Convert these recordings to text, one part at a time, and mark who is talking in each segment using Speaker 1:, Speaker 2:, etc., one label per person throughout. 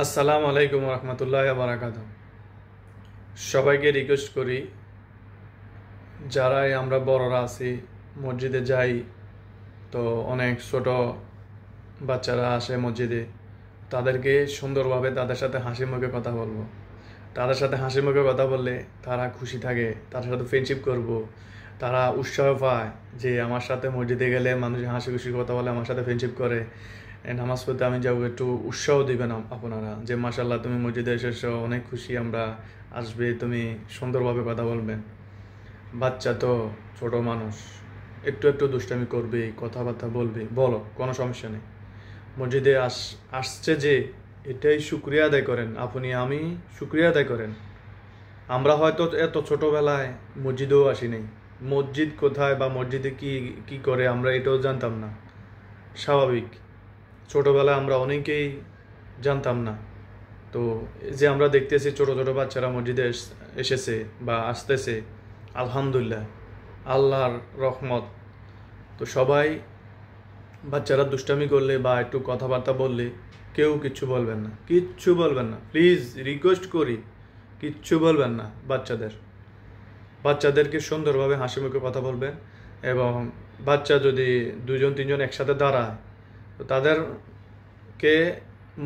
Speaker 1: আসসালামু আলাইকুম রহমতুল্লাহ বারাকাত। সবাইকে রিকোয়েস্ট করি, যারাই আমরা বড়রা আছি মসজিদে যাই, তো অনেক ছোট বাচ্চারা আসে মসজিদে, তাদেরকে সুন্দরভাবে তাদের সাথে হাসি মুখে কথা বলবো। তাদের সাথে হাসি মুখে কথা বললে তারা খুশি থাকে, তাদের সাথে ফ্রেন্ডশিপ করব, তারা উৎসাহ পায় যে আমার সাথে মসজিদে গেলে মানুষ হাসি খুশি কথা বলে, আমার সাথে ফ্রেন্ডশিপ করে, নামাজ পড়তে আমি যাবো, একটু উৎসাহ দিবেন আপনারা যে মাশাল্লাহ তুমি মসজিদে এসেছো, অনেক খুশি আমরা, আসবে, তুমি সুন্দরভাবে কথা বলবেন। বাচ্চা তো, ছোট মানুষ, একটু একটু দুষ্টামি করবে, কথাবার্তা বলবে, বলো, কোনো সমস্যা নেই। মসজিদে আসছে যে, এটাই শুক্রিয়া আদায় করেন, আপনি আমি শুক্রিয়া আদায় করেন। আমরা হয়তো এত ছোটবেলায় মসজিদেও আসি নাই, মসজিদ কোথায় বা মসজিদে কি কি করে আমরা এটাও জানতাম না। স্বাভাবিক, ছোটবেলায় আমরা অনেকেই জানতাম না। তো যে আমরা দেখতেছি ছোট ছোট বাচ্চারা মসজিদে এসেছে বা আসতেছে, আলহামদুলিল্লাহ, আল্লাহর রহমত। তো সবাই বাচ্চারা দুষ্টামি করলে বা একটু কথাবার্তা বললে কেউ কিচ্ছু বলবেন না, কিচ্ছু বলবেন না, প্লিজ রিকোয়েস্ট করি, কিচ্ছু বলবেন না। বাচ্চাদেরকে সুন্দরভাবে হাসি মুখে কথা বলবেন। এবং বাচ্চা যদি দুজন তিনজন একসাথে দাঁড়ায়, তো তাদেরকে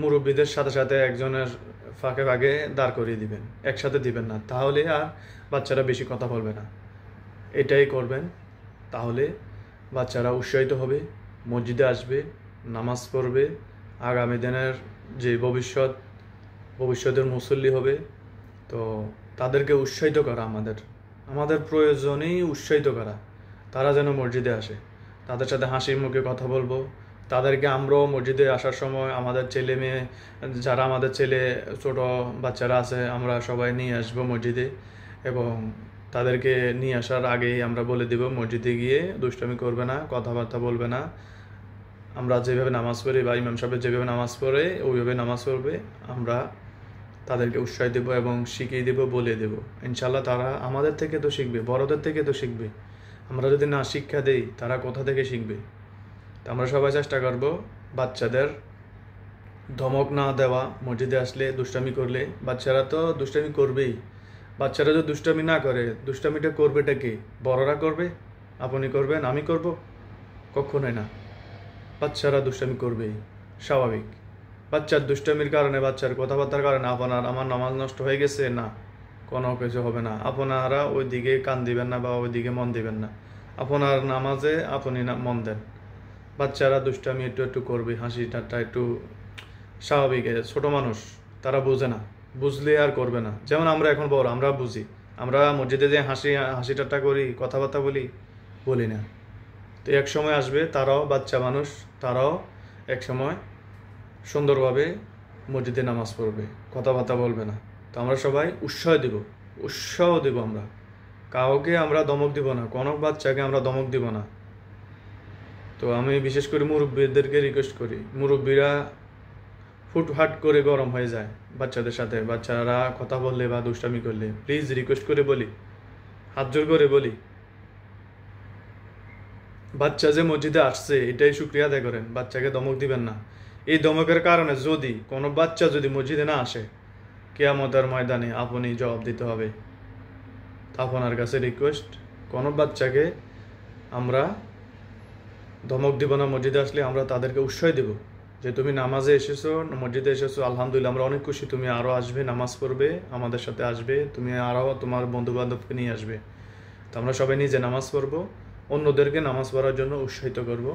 Speaker 1: মুরব্বীদের সাথে সাথে একজনের ফাঁকে ফাঁকে দাঁড় করিয়ে দিবেন, একসাথে দিবেন না, তাহলে আর বাচ্চারা বেশি কথা বলবে না। এটাই করবেন, তাহলে বাচ্চারা উৎসাহিত হবে, মসজিদে আসবে, নামাজ পড়বে, আগামী দিনের যে ভবিষ্যতের মুসল্লি হবে। তো তাদেরকে উৎসাহিত করা আমাদের প্রয়োজনেই উৎসাহিত করা, তারা যেন মসজিদে আসে, তাদের সাথে হাসি মুখে কথা বলবো। তাদেরকে আমরাও মসজিদে আসার সময় আমাদের ছেলে মেয়ে, যারা আমাদের ছেলে ছোট বাচ্চারা আছে, আমরা সবাই নিয়ে আসবো মসজিদে। এবং তাদেরকে নিয়ে আসার আগেই আমরা বলে দেব, মসজিদে গিয়ে দুষ্টামি করবে না, কথাবার্তা বলবে না। আমরা যেভাবে নামাজ পড়ি বা ইমাম সাহেব যেভাবে নামাজ পড়ে ওইভাবে নামাজ পড়বে। আমরা তাদেরকে উৎসাহ দেবো এবং শিখিয়ে দেবো, বলে দেবো। ইনশাল্লাহ তারা আমাদের থেকে তো শিখবে, বড়দের থেকে তো শিখবে। আমরা যদি না শিক্ষা দেই, তারা কোথা থেকে শিখবে? তো আমরা সবাই চেষ্টা করব বাচ্চাদের ধমক না দেওয়া। মসজিদে আসলে দুষ্টামি করলে, বাচ্চারা তো দুষ্টামি করবেই। বাচ্চারা যদি দুষ্টামি না করে, দুষ্টামিটা করবেটা কে? বড়রা করবে? আপনি করবেন? আমি করব? কখনোই না। বাচ্চারা দুষ্টামি করবেই, স্বাভাবিক। বাচ্চার দুষ্টামির কারণে, বাচ্চার কথাবার্তার কারণে আমার নামাজ নষ্ট হয়ে গেছে না, কোনো কিছু হবে না। আপনারা ওই দিকে কান দিবেন না বা ওই দিকে মন দিবেন না, আপনার নামাজে আপনি মন দেন। বাচ্চারা দুষ্টামি একটু একটু করবে, হাসি ঠাট্টা একটু স্বাভাবিক। ছোট মানুষ, তারা বোঝে না, বুঝলে আর করবে না। যেমন আমরা এখন বড়, আমরা বুঝি, আমরা মসজিদে যে হাসি ঠাট্টা করি, কথাবার্তা বলি না। তো এক সময় আসবে, তারাও বাচ্চা মানুষ, তারাও এক সময় সুন্দরভাবে মসজিদে নামাজ পড়বে, কথাবার্তা বলবে না। তো আমরা সবাই উৎসাহ দেব। আমরা কাউকে আমরা ধমক দিব না, কোনো বাচ্চাকে আমরা ধমক দিব না। তো আমি বিশেষ করে মুরব্বীদেরকে রিকোয়েস্ট করি, মুরব্বীরা হুটহাট করে গরম হয়ে যায় বাচ্চাদের সাথে, বাচ্চারা কথা বললে বা দুষ্টামি করলে। প্লিজ রিকোয়েস্ট করে বলি, হাত জোর করে বলি, বাচ্চা যে মসজিদে আসছে এটাই শুক্রিয়া আদায় করেন, বাচ্চাকে ধমক দিবেন না। এই ধমকের কারণে যদি কোনো বাচ্চা যদি মসজিদে না আসে, কিয়ামতের ময়দানে আপনি জবাব দিতে হবে। আপনার কাছে রিকোয়েস্ট, কোনো বাচ্চাকে আমরা ধমক দিব না। মসজিদে আসলে আমরা তাদেরকে উৎসাহ দেব যে তুমি নামাজে এসেছো, মসজিদে এসেছো, আলহামদুলিল্লাহ, আমরা অনেক খুশি, তুমি আরও আসবে, নামাজ পড়বে, আমাদের সাথে আসবে, তুমি আরও তোমার বন্ধু বান্ধবকে নিয়ে আসবে। তো আমরা সবাই নিজে নামাজ পড়বো, অন্যদেরকে নামাজ পড়ার জন্য উৎসাহিত করব।